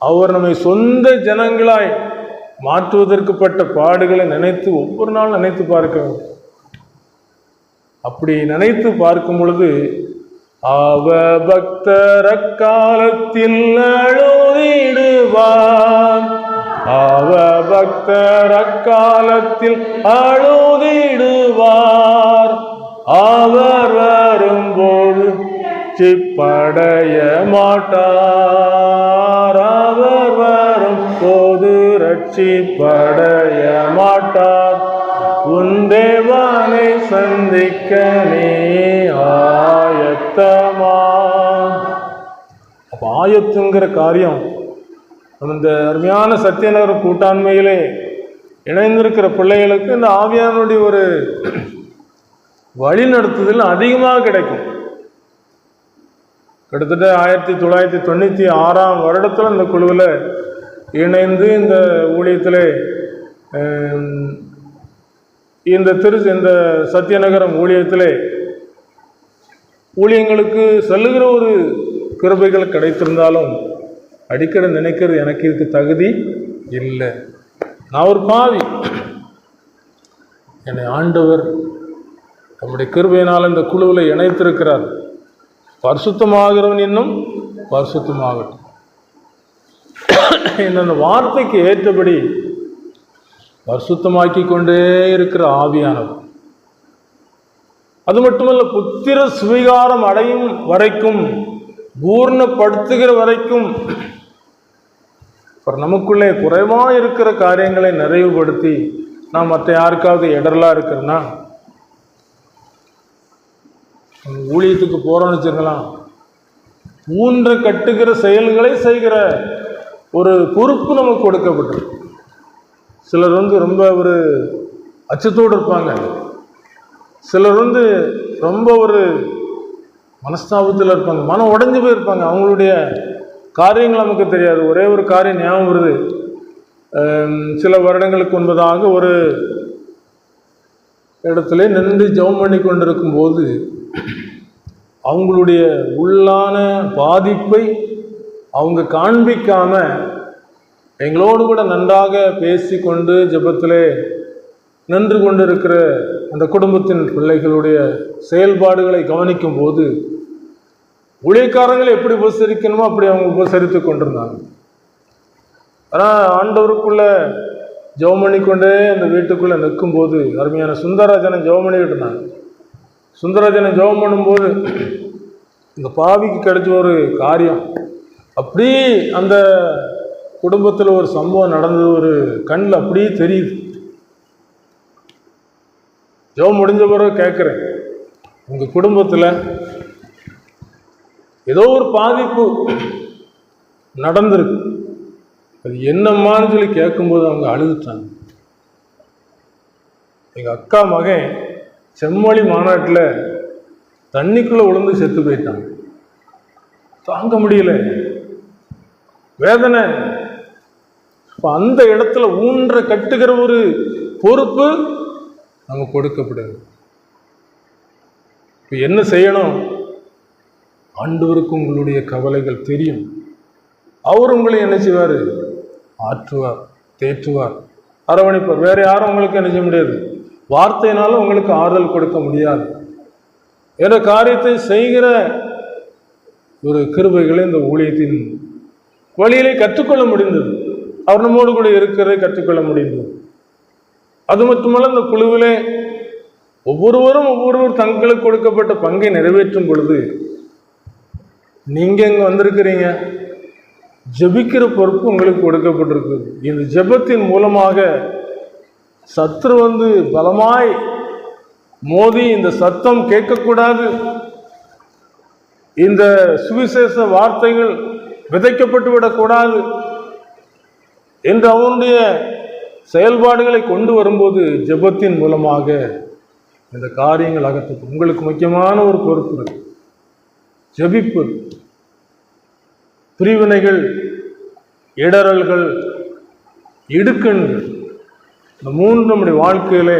அவர் நம்மை சொந்த ஜனங்களாய் மாற்றுவதற்கு பட்ட பாடுகளை நினைத்து ஒவ்வொரு நாள் நினைத்து பார்க்க வேண்டும். அப்படி நினைத்து பார்க்கும் பொழுது, அவ பக்தர் அக்காலத்தில் அழுதிடுவார், அவ பக்தர் அக்காலத்தில் அழுதிடுவார், அவர் வரும்போது சிப்படைய மாட்டார், அவர் வரும்போது ரட்சிப்படைய மாட்டார், உன் தேவனை சந்திக்க நீ ஆயத்தமா. அப்போ ஆயத்துங்கிற காரியம் இந்த அருமையான சத்தியநகர கூட்டாண்மையிலே இணைந்திருக்கிற பிள்ளைகளுக்கு இந்த ஆவியானுடைய ஒரு வழிநடத்துதல் அதிகமாக கிடைக்கும். கிட்டத்தட்ட 1996 இந்த குழுவில் இணைந்து இந்த ஊழியத்தில் இந்த சத்தியநகரம் ஊழியத்தில் ஊழியங்களுக்கு செல்லுகிற ஒரு கிருபைகள் கிடைத்திருந்தாலும் அடிக்கடி நினைக்கிறது, எனக்கு இதுக்கு தகுதி இல்லை, நான் ஒரு பாவி, என்னை ஆண்டவர் நம்முடைய கிருபையினால் இந்த குழுவில் இணைத்திருக்கிறார், பரிசுத்தமாகிறவன் இன்னும் பரிசுத்தமாகட்டும். இந்த வார்த்தைக்கு ஏற்றபடி பரிசுத்தமாக்கி கொண்டே இருக்கிற ஆவியானவர். அது மட்டுமல்ல, புத்திர சுவீகாரம் அடையும் வரைக்கும், பூர்ணப்படுத்துகிற வரைக்கும் நமக்குள்ளே குறைவாக இருக்கிற காரியங்களை நிறைவுபடுத்தி நாம் மற்ற யாருக்காவது இடரலாக இருக்கிறோன்னா, ஊழியத்துக்கு போகிறோன்னு வச்சுக்கலாம், ஊன்ற கட்டுகிற செயல்களை செய்கிற ஒரு பொறுப்பு நமக்கு கொடுக்கப்பட்டிருக்கு. சிலர் ரொம்ப ஒரு அச்சத்தோடு இருப்பாங்க, சிலர் ரொம்ப ஒரு மனஸ்தாபத்தில் இருப்பாங்க, மனம் உடைஞ்சு போயிருப்பாங்க, அவங்களுடைய காரியங்கள் நமக்கு தெரியாது. ஒரே ஒரு காரியம் ஞாபகம் வருது. சில வருடங்களுக்கு முன்பதாக ஒரு இடத்துல நின்று ஜெபம் பண்ணி கொண்டிருக்கும் போது அவங்களுடைய உள்ளான பாதிப்பை அவங்க காண்பிக்காம எங்களோடு கூட நன்றாக பேசி கொண்டு ஜெபத்திலே நின்று கொண்டிருக்கிற அந்த குடும்பத்தின் பிள்ளைகளுடைய செயல்பாடுகளை கவனிக்கும் போது ஊழியக்காரங்களை எப்படி உபசரிக்கணுமோ அப்படி அவங்க உபசரித்து கொண்டிருந்தாங்க. ஆனால் ஆண்டவருக்குள்ள ஜெபம் பண்ணிக்கொண்டே அந்த வீட்டுக்குள்ளே நிற்கும்போது அருமையான சுந்தரராஜனை ஜெபம் பண்ணிக்கிட்டு இருந்தாங்க. சுந்தரராஜனை ஜெபம் பண்ணும்போது இந்த பாவிக்கு கிடைச்ச ஒரு காரியம், அப்படி அந்த குடும்பத்தில் ஒரு சம்பவம் நடந்தது, ஒரு கண்ணில் அப்படியே தெரியுது. ஜெபம் முடிஞ்ச பிறகு கேட்குறேன், உங்கள் குடும்பத்தில் ஏதோ ஒரு பாதிப்பு நடந்திருக்கு, அது என்னம்மான்னு சொல்லி கேட்கும்போது அவங்க அழுதுட்டாங்க. எங்கள் அக்கா மகன் செம்மொழி மாநாட்டில் தண்ணிக்குள்ளே விழுந்து செத்து போயிட்டாங்க, தாங்க முடியல வேதனை. இப்போ அந்த இடத்துல ஊன்ற கட்டுகிற ஒரு பொறுப்பு நம்ம கொடுக்கப்படுது. இப்போ என்ன செய்யணும்? ஆண்டவருக்கு உங்களுடைய கவலைகள் தெரியும், அவர் உங்களை என்ன செய்வார்? ஆற்றுவார், தேற்றுவார், அரவணைப்பார். வேற யாரும் உங்களுக்கு என்ன செய்ய முடியாது, வார்த்தையினாலும் உங்களுக்கு ஆறுதல் கொடுக்க முடியாது. என்ற காரியத்தை செய்கிற ஒரு கிருபைகளை இந்த ஊழியத்தின் வழியிலே கற்றுக்கொள்ள முடிந்தது. அவர் நம்மோடு கூட இருக்கிறதை கற்றுக்கொள்ள முடிந்தது. அது மட்டுமல்ல, இந்த குழுவிலே ஒவ்வொருவர் தங்களுக்கு கொடுக்கப்பட்ட பங்கை நிறைவேற்றும் பொழுது, நீங்கள் இங்கே வந்திருக்கிறீங்க, ஜெபிக்கிற பொறுப்பு உங்களுக்கு கொடுக்கப்பட்டிருக்கு. இந்த ஜெபத்தின் மூலமாக சத்துரு பலமாய் மோதி இந்த சத்தம் கேட்கக்கூடாது, இந்த சுவிசேஷ வார்த்தைகள் விதைக்கப்பட்டு விடக்கூடாது என்று அவனுடைய செயல்பாடுகளை கொண்டு வரும்போது ஜெபத்தின் மூலமாக இந்த காரியங்கள் அகற்றும். உங்களுக்கு முக்கியமான ஒரு பொறுப்பு இருக்கு, ஜெபிப்பு. பிரிவினைகள், இடரல்கள், இடுக்கண்கள், இந்த மூன்று நம்முடைய வாழ்க்கையிலே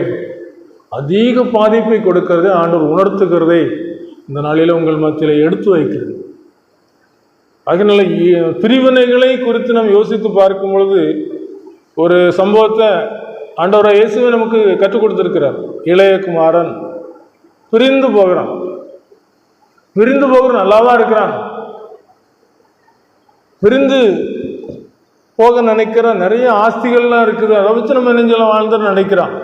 அதிக பாதிப்பை கொடுக்கிறதை ஆண்டவர் உணர்த்துகிறதை இந்த நாளில் உங்கள் மத்தியில் எடுத்து வைக்கிறது. அதனால பிரிவினைகளை குறித்து நாம் யோசித்து பார்க்கும் பொழுது ஒரு சம்பவத்தை ஆண்டவராகிய இயேசுவை நமக்கு கற்றுக் கொடுத்திருக்கிறார். இளைய குமாரன் பிரிந்து போகிறான், நல்லாதான் இருக்கிறான், பிரிந்து போக நினைக்கிறான். நிறைய ஆஸ்திகள்லாம் இருக்குது, அதை வச்சு நம்ம நெஞ்செல்லாம் வாழ்ந்து நினைக்கிறான்.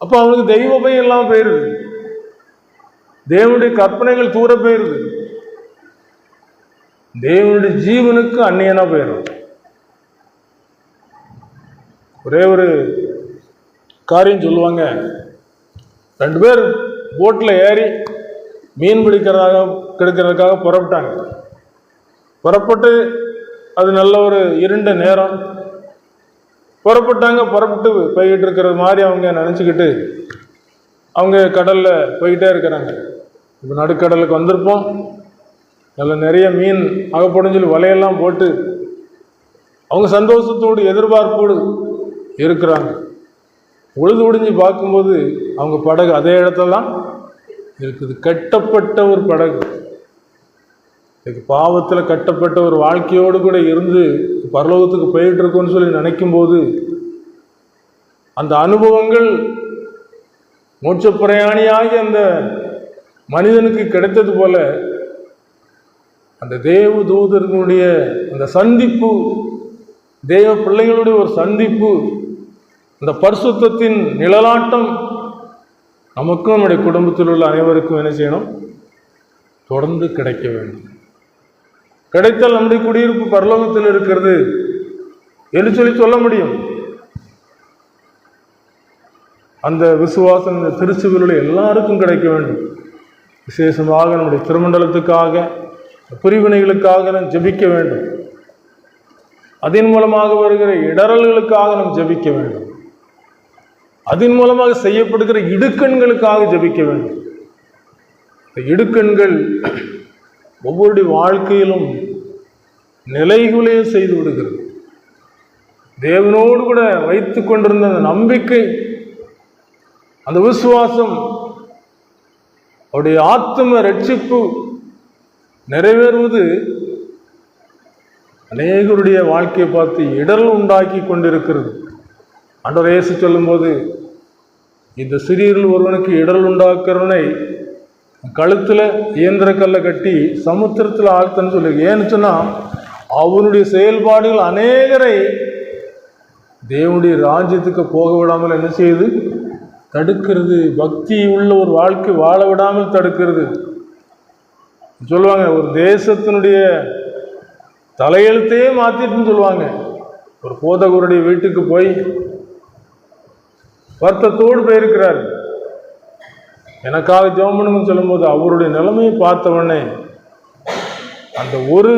அப்போ அவனுக்கு தெய்வ பயம் எல்லாம் போயிருது, தேவனுடைய கற்பனைகள் தூர போயிருது, தேவனுடைய ஜீவனுக்கு அந்நியனா போயிடும். ஒரே ஒரு காரியம் சொல்லுவாங்க, 2 பேர் போட்டில் ஏறி மீன் பிடிக்கிறதாக கெடுக்கிறதுக்காக புறப்பட்டாங்க. புறப்பட்டு அது நல்ல ஒரு இருண்ட நேரம். புறப்பட்டு போய்கிட்டு இருக்கிறது மாதிரி அவங்க நினச்சிக்கிட்டு அவங்க கடலில் போய்கிட்டே இருக்கிறாங்க. இப்போ நடுக்கடலுக்கு வந்திருப்போம், அதில் நிறைய மீன் அகப்படும் சொல்லி வலையெல்லாம் போட்டு அவங்க சந்தோஷத்தோடு எதிர்பார்ப்போடு இருக்கிறாங்க. உழுது ஒடிஞ்சு பார்க்கும்போது அவங்க படகு அதே இடத்துலலாம் இருக்குது. கட்டப்பட்ட ஒரு படகு, பாவத்தில் கட்டப்பட்ட ஒரு வாழ்க்கையோடு கூட இருந்து பரலோகத்துக்கு போயிட்டு இருக்கோன்னு சொல்லி நினைக்கும்போது அந்த அனுபவங்கள் மோட்ச பிரயாணியாகி அந்த மனிதனுக்கு கிடைத்தது போல அந்த தேவ தூதர்களுடைய அந்த சந்திப்பு, தேவ பிள்ளைகளுடைய ஒரு சந்திப்பு, அந்த பரிசுத்தத்தின் நிழலாட்டம் நமக்கும் நம்முடைய குடும்பத்தில் உள்ள அனைவருக்கும் என்ன செய்யணும்? தொடர்ந்து கிடைக்க வேண்டும். கிடைத்தால் நம்முடைய குடியிருப்பு பரலோகத்தில் இருக்கிறது என்று சொல்ல முடியும். அந்த விசுவாசம் இந்த திருச்சபையில் எல்லாருக்கும் கிடைக்க வேண்டும். விசேஷமாக நம்முடைய திருமண்டலத்துக்காக, பிரிவினைகளுக்காக நாம் ஜெபிக்க வேண்டும். அதன் மூலமாக வருகிற இடரல்களுக்காக நாம் ஜெபிக்க வேண்டும். அதன் மூலமாக செய்யப்படுகிற இடுக்கண்களுக்காக ஜெபிக்க வேண்டும். இந்த இடுக்கண்கள் ஒவ்வொருடைய வாழ்க்கையிலும் நிலைகளே செய்து விடுகிறது. தேவனோடு கூட வைத்து கொண்டிருந்த அந்த நம்பிக்கை, அந்த விசுவாசம், அவருடைய ஆத்தும ரட்சிப்பு நிறைவேறுவது அநேகருடைய வாழ்க்கையை பார்த்து இடரல் உண்டாக்கி கொண்டிருக்கிறது. ஆண்டவர் இயேசு சொல்லும்போது, இந்த சிறியரில் ஒருவனுக்கு இடரல் உண்டாக்குறவனை கழுத்தில் இயந்திர கல்லை கட்டி சமுத்திரத்தில் ஆழ்த்தன்னு சொல்லி. ஏன்னு சொன்னால் அவனுடைய செயல்பாடுகள் அநேகரை தேவனுடைய ராஜ்யத்துக்கு போக விடாமல் என்ன செய்யுது? தடுக்கிறது. பக்தி உள்ள ஒரு வாழ்க்கை வாழ விடாமல் தடுக்கிறது. சொல்லுவாங்க, ஒரு தேசத்தினுடைய தலையெழுத்தையே மாற்றிட்டுன்னு சொல்லுவாங்க. ஒரு போதகருடைய வீட்டுக்கு போய் வருத்தத்தோடு போயிருக்கிறார். எனக்காக ஜெபம் பண்ணுங்கன்னு சொல்லும்போது அவருடைய நிலைமையை பார்த்தவொடனே அந்த ஒரு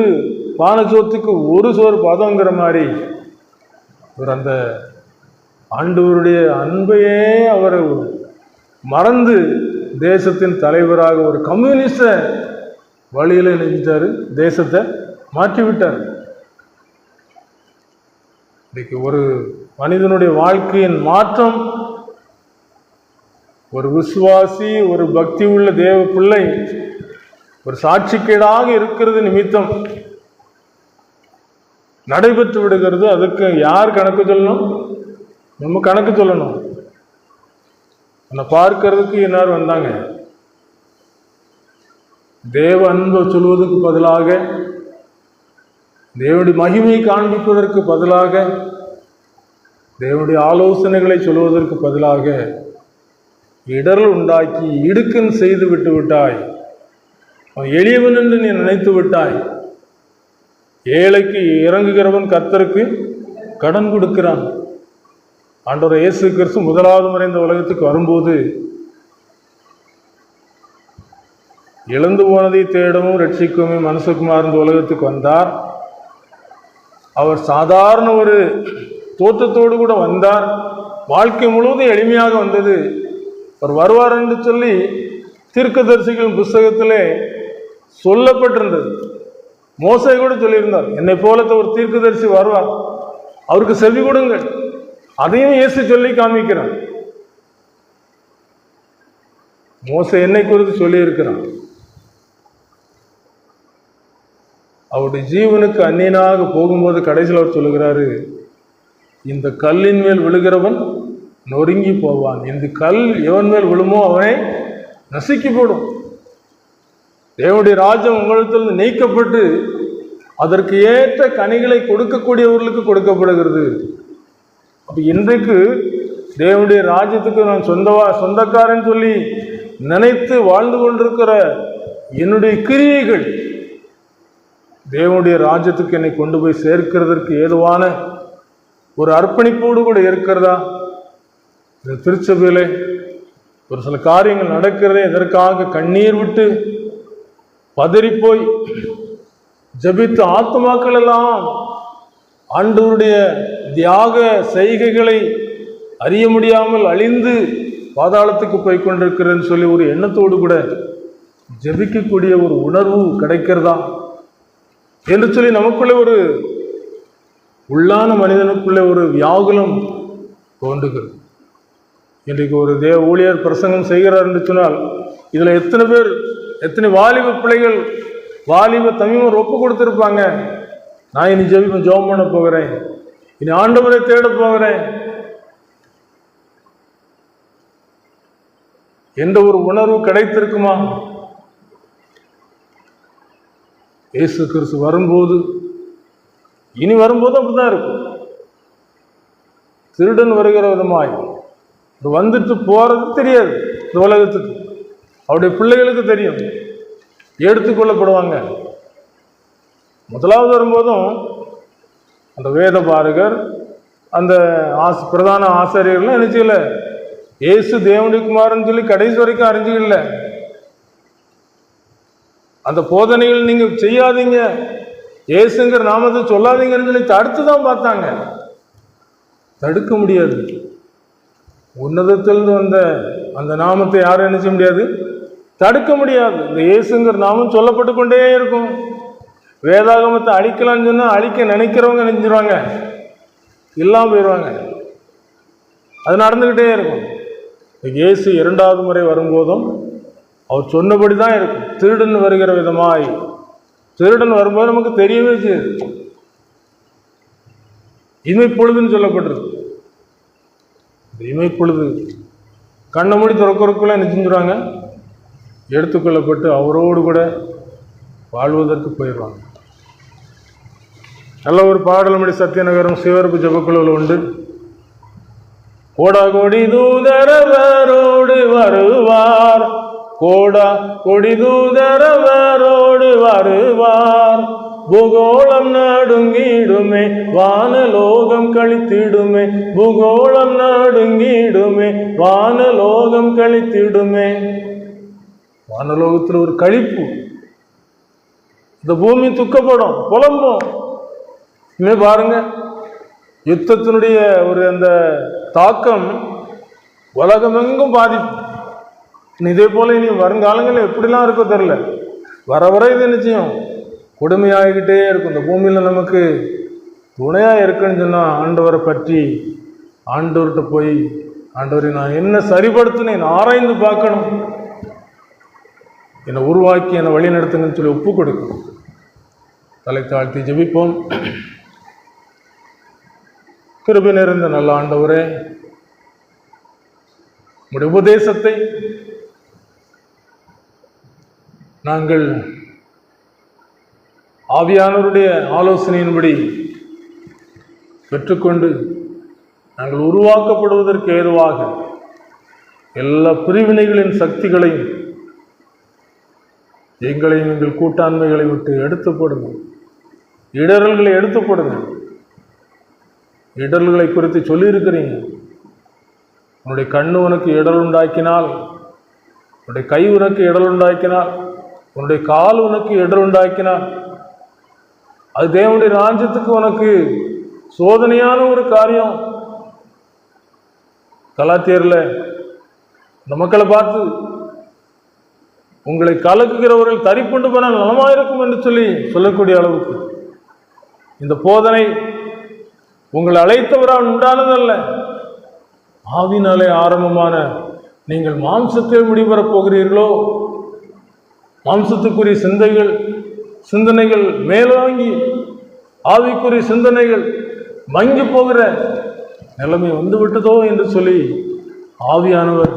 பானசோத்துக்கு ஒரு சோறு பதங்கிற மாதிரி ஒரு அந்த ஆண்டவருடைய அன்பையே அவர் மறந்து தேசத்தின் தலைவராக ஒரு கம்யூனிஸ்ட வழியில் நினைச்சாரு, தேசத்தை மாற்றிவிட்டார். இன்னைக்கு ஒரு மனிதனுடைய வாழ்க்கையின் மாற்றம், ஒரு விசுவாசி, ஒரு பக்தி உள்ள தேவ பிள்ளை ஒரு சாட்சிக்கேடாக இருக்கிறது நிமித்தம் நடைபெற்று விடுகிறது. அதுக்கு யார் கணக்கு சொல்லணும்? நம்ம கணக்கு சொல்லணும். என்னை பார்க்கறதுக்கு எல்லாரும் வந்தாங்க. தேவ அன்பை சொல்வதற்கு பதிலாக, தேவனுடைய மகிமையை காண்பிப்பதற்கு பதிலாக, தேவனுடைய ஆலோசனைகளை சொல்வதற்கு பதிலாக இடரல் உண்டாக்கி இடுக்கன் செய்து விட்டு விட்டாய். அவன் எளியவன் என்று நீ நினைத்து விட்டாய். ஏழைக்கு இறங்குகிறவன் கர்த்தருக்கு கடன் கொடுக்கிறான். ஆண்டவர் இயேசு கிறிஸ்து முதலாவது முறை இந்த உலகத்துக்கு வரும்போது இழந்து போனதை தேடவும் ரட்சிக்கவும் மனுஷகுமார் இந்த உலகத்துக்கு வந்தார். அவர் சாதாரண ஒரு தோற்றத்தோடு கூட வந்தார். வாழ்க்கை முழுவதும் எளிமையாக வந்தது. அவர் வருவார் என்று சொல்லி தீர்க்கதரிசிகளின் புஸ்தகத்திலே சொல்லப்பட்டிருந்தது. மோசே கூட சொல்லியிருந்தார், என்னை போல ஒரு தீர்க்கதரிசி வருவார், அவருக்கு செவி கொடுங்கள். அதையும் இயேசு சொல்லி காமிக்கிறார். மோசே என்னை குறித்து சொல்லியிருக்கிறான். அவருடைய ஜீவனுக்கு அந்நியனாக போகும்போது கடைசியில் அவர் சொல்லுகிறாரு, இந்த கல்லின் மேல் விழுகிறவன் நொறுங்கி போவான், இந்த கல் எவன் மேல் விழுமோ அவனை நசுக்கி போடும். தேவனுடைய ராஜ்யம் உங்களிடத்திலிருந்து நீக்கப்பட்டு அதற்கு ஏற்ற கனிகளை கொடுக்கக்கூடியவர்களுக்கு கொடுக்கப்படுகிறது. அப்போ இன்றைக்கு தேவனுடைய ராஜ்யத்துக்கு நான் சொந்தக்காரன் சொல்லி நினைத்து வாழ்ந்து கொண்டிருக்கிற என்னுடைய கிரியைகள் தேவனுடைய ராஜ்யத்துக்கு என்னை கொண்டு போய் சேர்க்கிறதற்கு ஏதுவான ஒரு அர்ப்பணிப்போடு கூட இருக்கிறதா? இந்த திருச்சபையிலே ஒரு சில காரியங்கள் நடக்கிறதே எதற்காக கண்ணீர் விட்டு பதறிப்போய் ஜெபித்த ஆத்துமாக்கள் எல்லாம் ஆண்டவருடைய தியாக செய்கைகளை அறிய முடியாமல் அழிந்து பாதாளத்துக்கு போய் கொண்டிருக்கிறேன்னு சொல்லி ஒரு எண்ணத்தோடு கூட ஜெபிக்கக்கூடிய ஒரு உணர்வு கிடைக்கிறதா என்று சொல்லி நமக்குள்ளே ஒரு உள்ளான மனிதனுக்குள்ளே ஒரு வியாகுலம் தோன்றுகிறது. இன்றைக்கு ஒரு தேவ ஊழியர் பிரசங்கம் செய்கிறார் என்று சொன்னால் இதில் எத்தனை பேர், எத்தனை வாலிப பிள்ளைகள், வாலிப தமிழர் ஒப்பு கொடுத்துருப்பாங்க, நான் இனி ஜெபம் பண்ண போகிறேன், இனி ஆண்டவரை தேட போகிறேன் என்ற ஒரு உணர்வு கிடைத்திருக்குமா? இயேசு கிறிஸ்து வரும்போது, இனி வரும்போது அப்படிதான் இருக்கும். திருடன் வருகிற விதமாய் வந்துட்டு போறது தெரியாது இந்த உலகத்துக்கு, அவருடைய பிள்ளைகளுக்கு தெரியும், எடுத்துக்கொள்ளப்படுவாங்க. முதலாவது வரும்போதும் அந்த வேத பாரகர், அந்த பிரதான ஆசிரியர்கள்லாம் நினைச்சுக்கல இயேசு தேவனுடைய குமாரன்னு சொல்லி கடைசி வரைக்கும் அறிஞ்சுக்கல. அந்த போதனைகள் நீங்க செய்யாதீங்க, இயேசுங்கிற நாமத்தை சொல்லாதீங்கன்னு சொல்லி தடுத்து தான் பார்த்தாங்க. தடுக்க முடியாது. உன்னதத்திலிருந்து வந்த அந்த நாமத்தை யாரும் என்ன செய்ய முடியாது, தடுக்க முடியாது. இந்த இயேசுங்கிற நாமம் சொல்லப்பட்டு கொண்டே இருக்கும். வேதாகமத்தை அழிக்கலாம்னு சொன்னா அழிக்க நினைக்கிறவங்க நினைச்சிருவாங்க, இல்லாமல் போயிடுவாங்க. அது நடந்துக்கிட்டே இருக்கும். இயேசு இரண்டாவது முறை வரும்போதும் அவர் சொன்னபடி தான் இருக்கும். திருடன் வருகிற விதமாய், திருடன் வரும்போது நமக்கு தெரியவே செய்யுது. இமைப்பொழுதுன்னு சொல்லப்பட்டிருக்கு. இமைப்பொழுது கண்ணை மூடி திறக்கிறதுக்குள்ள என்ன செஞ்சுருவாங்க, எடுத்துக்கொள்ளப்பட்டு அவரோடு கூட வாழ்வதற்கு போயிடுவாங்க. நல்ல ஒரு பாடல்மணி சத்தியநகரம் சிவரப்பு ஜபக்குழுவில் உண்டு. கோடா கொடி தூதரவரோடு வருவார், கோடா கொடி தூதரவரோடு வருவார், பூகோளம் நடுங்கிடுமே வானலோகம் கழித்திடுமே, பூகோளம் நடுங்கிடுமே வானலோகம் கழித்திடுமே. வானலோகத்தில் ஒரு கழிப்பு, இந்த பூமி துக்கப்படும், புலம்பும். இனிமே பாருங்க, யுத்தத்தினுடைய ஒரு அந்த தாக்கம் உலகமெங்கும் பாதிப்பு. இதே போல இனி வருங்காலங்களில் எப்படிலாம் இருக்கோ தெரியல. வர வர இது நிச்சயம் கொடுமையாகிக்கிட்டே இருக்கும். இந்த பூமியில் நமக்கு துணையாக இருக்குன்னு சொன்னால் ஆண்டவரை பற்றி ஆண்டவர்கிட்ட போய், ஆண்டவரை நான் என்ன சரிபடுத்தினேன் ஆராய்ந்து பார்க்கணும், என்னை உருவாக்கி என்னை வழி நடத்துங்கன்னு சொல்லி ஒப்பு கொடுக்கணும். தலை தாழ்த்தி ஜெபிப்போம். கிருபை நிறைந்த நல்ல ஆண்டவரே, உம்முடைய உபதேசத்தை நாங்கள் ஆவியானவருடைய ஆலோசனையின்படி பெற்றுக்கொண்டு நாங்கள் உருவாக்கப்படுவதற்கு ஏதுவாக எல்லா பிரிவினைகளின் சக்திகளையும் எங்களையும் எங்கள் கூட்டாண்மைகளை விட்டு எடுத்து போடுங்க. இடரல்களை எடுத்து போடுங்க. இடர்களை குறித்து சொல்லியிருக்கிறீங்க. உன்னுடைய கண்ணு உனக்கு இடர் உண்டாக்கினால், உன்னுடைய கை உனக்கு இடர் உண்டாக்கினால், உன்னுடைய கால் உனக்கு இடர் உண்டாக்கினால், அது தேவனுடைய ராஜ்யத்துக்கு உனக்கு சோதனையான ஒரு காரியம். கலாத்தியர்ல இந்த மக்களை பார்த்து, உங்களை கலக்குகிறவர்கள் தரிப்புண்டு போனால் நலமாயிருக்கும் என்று சொல்லக்கூடிய அளவுக்கு இந்த போதனை உங்களை அழைத்தவரால் உண்டானதல்ல, ஆவினாலே ஆரம்பமான நீங்கள் மாம்சத்தில் முடிவரப் போகிறீர்களோ, மாம்சத்துக்குரிய சிந்தனைகள் மேலோங்கி ஆவிக்குரிய சிந்தனைகள் மங்கி போகிற நிலைமை வந்துவிட்டதோ என்று சொல்லி ஆவியானவர்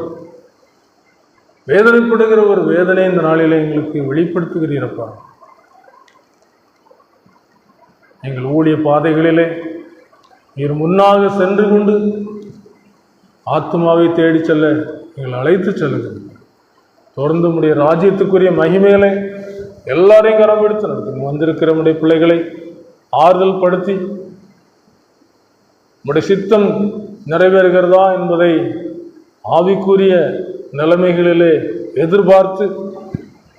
வேதனைப்படுகிற ஒரு வேதனை இந்த நாளிலே எங்களுக்கு வெளிப்படுத்துகிறீரப்பா. எங்கள் ஊழிய பாதைகளிலே நீர் முன்னாக சென்று கொண்டு ஆத்மாவை தேடி செல்ல எங்களை அழைத்து செல்லுங்கள். தொடர்ந்து உடைய ராஜ்யத்துக்குரிய மகிமைகளை எல்லாரையும் கரப்படுத்த நடத்தும். வந்திருக்கிற நம்முடைய பிள்ளைகளை ஆறுதல் படுத்தி உடைய சித்தம் நிறைவேறுகிறதா என்பதை ஆவிக்குரிய நிலைமைகளிலே எதிர்பார்த்து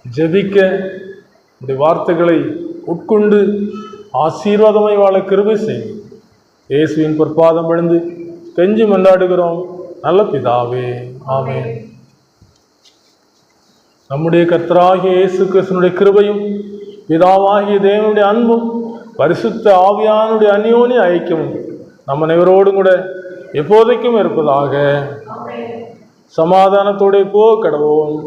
ஜெபிக்க உடைய வார்த்தைகளை உட்கொண்டு ஆசீர்வாதமாய் வாழ கிருபை செய்யும். இயேசுவின் பொற்பாதம் விழுந்து கெஞ்சி மன்றாடுகிறோம் நல்ல பிதாவே, ஆமென். நம்முடைய கர்த்தராகிய இயேசு கிறிஸ்துவினுடைய கிருபையும் பிதாவாகிய தேவனுடைய அன்பும் பரிசுத்த ஆவியானுடைய அந்யோன்ய ஐக்கியமும் நம்ம அனைவரோடும் கூட எப்போதைக்கும் இருப்பதாக. சமாதானத்தோடு போ கடவோம்.